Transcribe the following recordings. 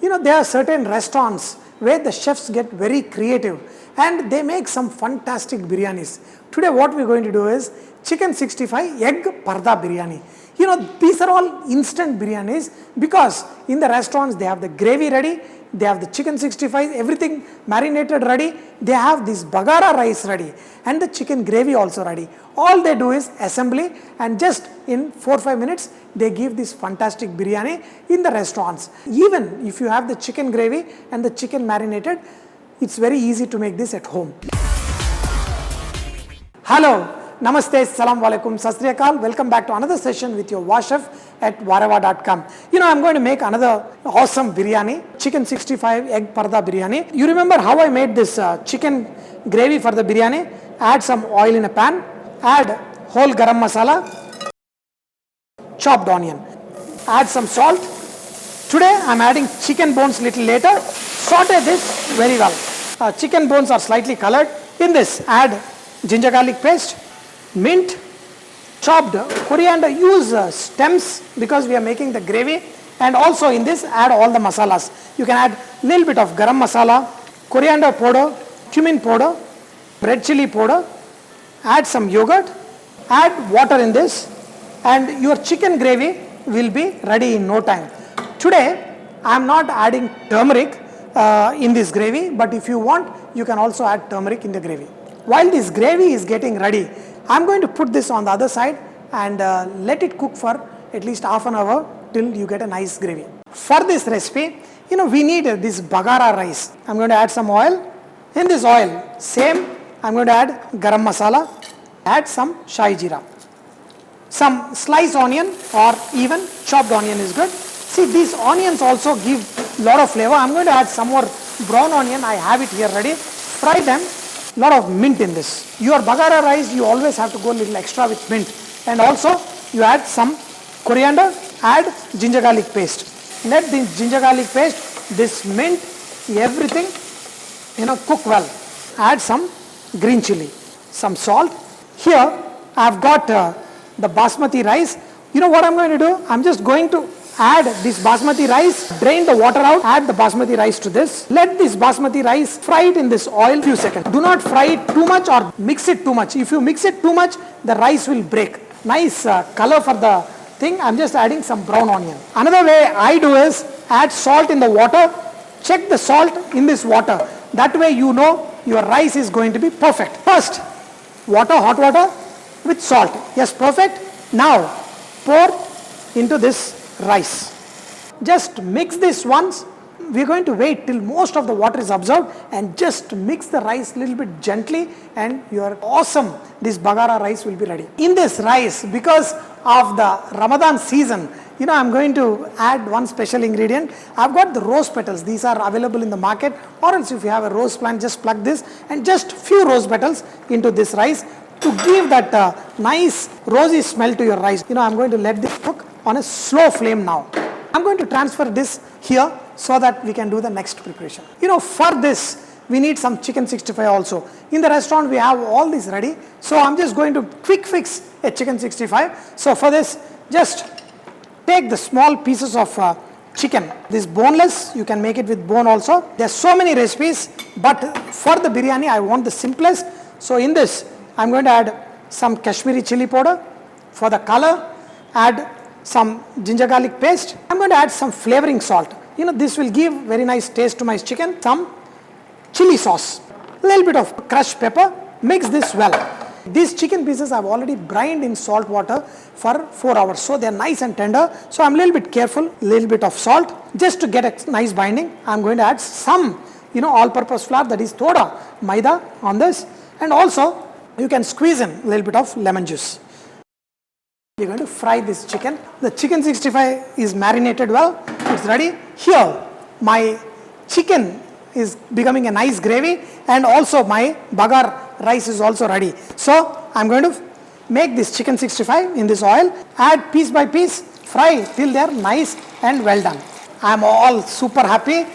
There are certain restaurants where the chefs get very creative and they make some fantastic biryanis. Today what we're going to do is chicken 65 egg parda biryani. These are all instant biryanis because in the restaurants they have the gravy ready, they have the chicken 65, everything marinated ready, they have this bagara rice ready and the chicken gravy also ready. All they do is assembly and just in 4-5 minutes they give this fantastic biryani in the restaurants. Even if you have the chicken gravy and the chicken marinated, it's very easy to make this at home. Hello. Namaste, Salam Alaikum, Sat Sri Akal. Welcome back to another session with your War Chef at varava.com. I'm going to make another awesome biryani, chicken 65 egg parda biryani. You remember how I made this chicken gravy for the biryani? Add some oil in a pan, add whole garam masala, chopped onion, add some salt. Today I am adding chicken bones little later. Saute this very well. Chicken bones are slightly colored. In this add ginger garlic paste, mint, chopped coriander, use stems because we are making the gravy, and also in this add all the masalas. You can add little bit of garam masala, coriander powder, cumin powder, red chili powder, add some yogurt, add water in this, and your chicken gravy will be ready in no time. Today I am not adding turmeric in this gravy, but if you want you can also add turmeric in the gravy. While this gravy is getting ready, I am going to put this on the other side and let it cook for at least half an hour till you get a nice gravy. For this recipe, we need this bagara rice. I am going to add some oil. In this oil, same, I am going to add garam masala, add some shahi jeera. Some sliced onion or even chopped onion is good. See, these onions also give lot of flavor. I am going to add some more brown onion. I have it here ready. Fry them. Lot of mint in this. Your bagara rice, you always have to go a little extra with mint. And also, you add some coriander, add ginger garlic paste. Let the ginger garlic paste, this mint, everything, cook well. Add some green chili, some salt. Here, I have got the basmati rice. What I am going to do? I am just going to add this basmati rice, drain the water out, add the basmati rice to this. Let this basmati rice fry it in this oil few seconds. Do not fry it too much or mix it too much. If you mix it too much, the rice will break. Nice color for the thing. I am just adding some brown onion. Another way I do is add salt in the water. Check the salt in this water. That way you know your rice is going to be perfect. First, water, hot water with salt. Yes, perfect. Now, pour into this rice. Just mix this once. We are going to wait till most of the water is absorbed and just mix the rice a little bit gently and your awesome, this bagara rice will be ready. In this rice, because of the Ramadan season, I am going to add one special ingredient. I have got the rose petals. These are available in the market, or else if you have a rose plant, just pluck this and just few rose petals into this rice to give that nice rosy smell to your rice. I am going to let this cook on a slow flame now. I am going to transfer this here so that we can do the next preparation. For this we need some chicken 65 also. In the restaurant we have all this ready. So I am just going to quick fix a chicken 65. So for this, just take the small pieces of chicken. This boneless, you can make it with bone also. There are so many recipes, but for the biryani I want the simplest. So in this I am going to add some Kashmiri chili powder. For the color, add some ginger garlic paste. I am going to add some flavoring salt. This will give very nice taste to my chicken. Some chili sauce, a little bit of crushed pepper. Mix this well. These chicken pieces I have already brined in salt water for 4 hours. So they are nice and tender. So I am a little bit careful, a little bit of salt. Just to get a nice binding, I am going to add some all-purpose flour, that is thoda maida on this. And also you can squeeze in a little bit of lemon juice. We are going to fry this chicken. The chicken 65 is marinated well. It's ready. Here, my chicken is becoming a nice gravy and also my bagar rice is also ready. So, I am going to make this chicken 65 in this oil. Add piece by piece. Fry till they are nice and well done. I am all super happy.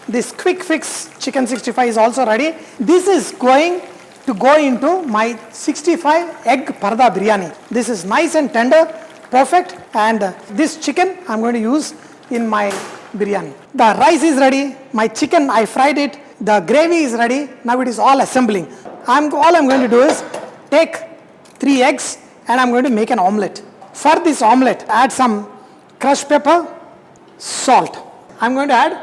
This quick fix chicken 65 is also ready. This is going to go into my 65 egg parda biryani. This is nice and tender, perfect, and this chicken I am going to use in my biryani. The rice is ready, my chicken, I fried it, the gravy is ready, now it is all assembling. All I'm going to do is take 3 eggs and I'm going to make an omelette. For this omelette, add some crushed pepper, salt. I'm going to add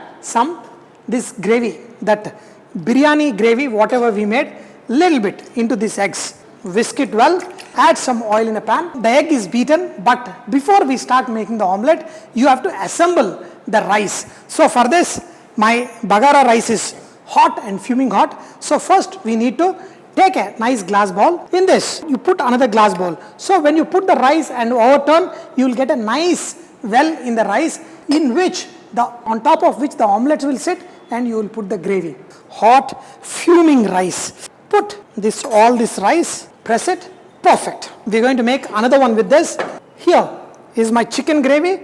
this gravy, that biryani gravy, whatever we made, little bit into these eggs. Whisk it well, add some oil in a pan. The egg is beaten, but before we start making the omelette, you have to assemble the rice. So for this, my bagara rice is hot and fuming hot. So first we need to take a nice glass bowl. In this, you put another glass bowl. So when you put the rice and overturn, you will get a nice well in the rice, in which on top of which the omelette will sit, and you will put the gravy. Hot, fuming rice. Put all this rice, press it, perfect. We're going to make another one with this. Here is my chicken gravy.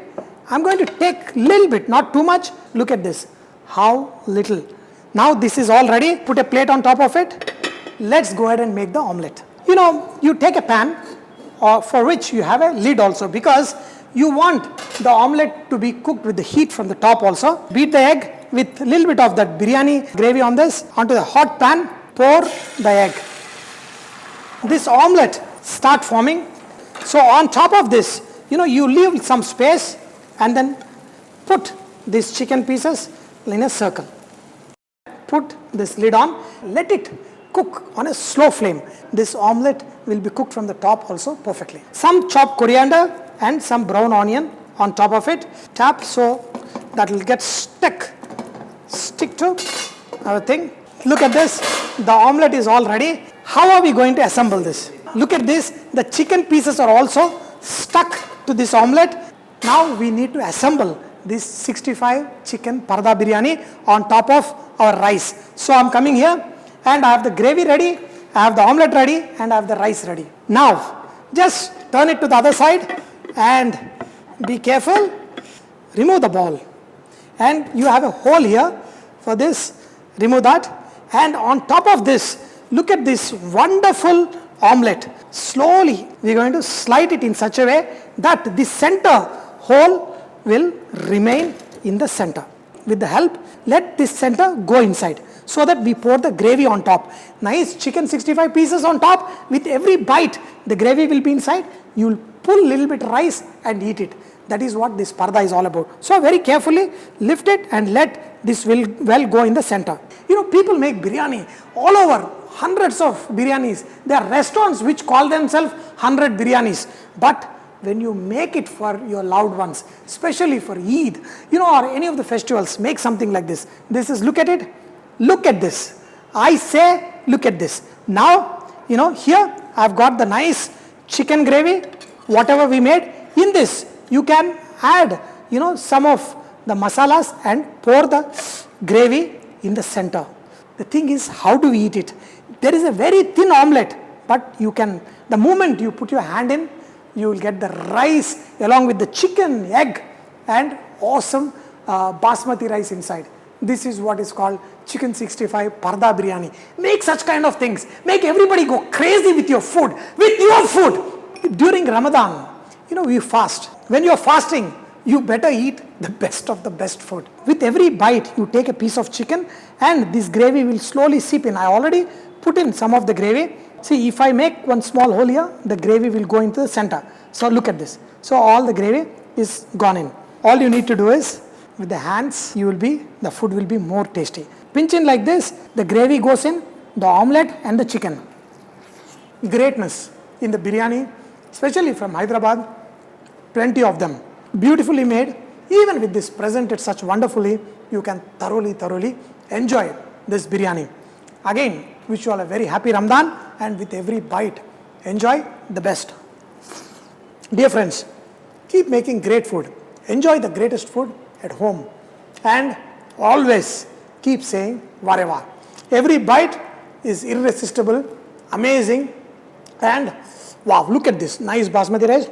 I'm going to take little bit, not too much. Look at this, how little. Now this is all ready. Put a plate on top of it. Let's go ahead and make the omelette. You take a pan for which you have a lid also, because you want the omelette to be cooked with the heat from the top also. Beat the egg with a little bit of that biryani gravy on this, onto the hot pan, pour the egg. This omelette start forming. So on top of this, you leave some space and then put these chicken pieces in a circle. Put this lid on, let it cook on a slow flame. This omelette will be cooked from the top also perfectly. Some chopped coriander and some brown onion on top of it. Tap so that will get stick to our thing. Look at this, the omelette is all ready. How are we going to assemble this? Look at this, the chicken pieces are also stuck to this omelette. Now we need to assemble this 65 chicken Parada biryani on top of our rice. So I'm coming here and I have the gravy ready, I have the omelette ready, and I have the rice ready. Now just turn it to the other side and be careful, remove the ball. And you have a hole here for this, remove that. And on top of this, look at this wonderful omelette. Slowly we are going to slide it in such a way that the center hole will remain in the center. With the help, let this center go inside so that we pour the gravy on top. Nice chicken 65 pieces on top. With every bite, the gravy will be inside. You will pull a little bit rice and eat it. That is what this parada is all about. So very carefully lift it and let this well go in the center. People make biryani all over, hundreds of biryanis. There are restaurants which call themselves 100 biryanis. But when you make it for your loved ones, especially for Eid, or any of the festivals, make something like this. This is, look at it, look at this. I say, look at this. Now, here I've got the nice chicken gravy, whatever we made. In this, you can add, some of the masalas and pour the gravy in the center. The thing is, how do we eat it? There is a very thin omelette, but the moment you put your hand in, you will get the rice along with the chicken, egg, and awesome basmati rice inside. This is what is called chicken 65 Parada biryani. Make such kind of things. Make everybody go crazy with your food. With your food. During Ramadan, we fast. When you are fasting, you better eat the best of the best food. With every bite, you take a piece of chicken and this gravy will slowly seep in. I already put in some of the gravy. See, if I make one small hole here, the gravy will go into the center. So look at this. So all the gravy is gone in. All you need to do is, with the hands, the food will be more tasty. Pinch in like this, the gravy goes in, the omelette and the chicken. Greatness in the biryani, especially from Hyderabad, plenty of them. Beautifully made. Even with this presented such wonderfully, you can thoroughly enjoy this biryani. Again, wish you all a very happy Ramadan, and with every bite, enjoy the best. Dear friends, keep making great food. Enjoy the greatest food at home. And always keep saying, Vareva. Every bite is irresistible, amazing, and wow, look at this nice basmati rice.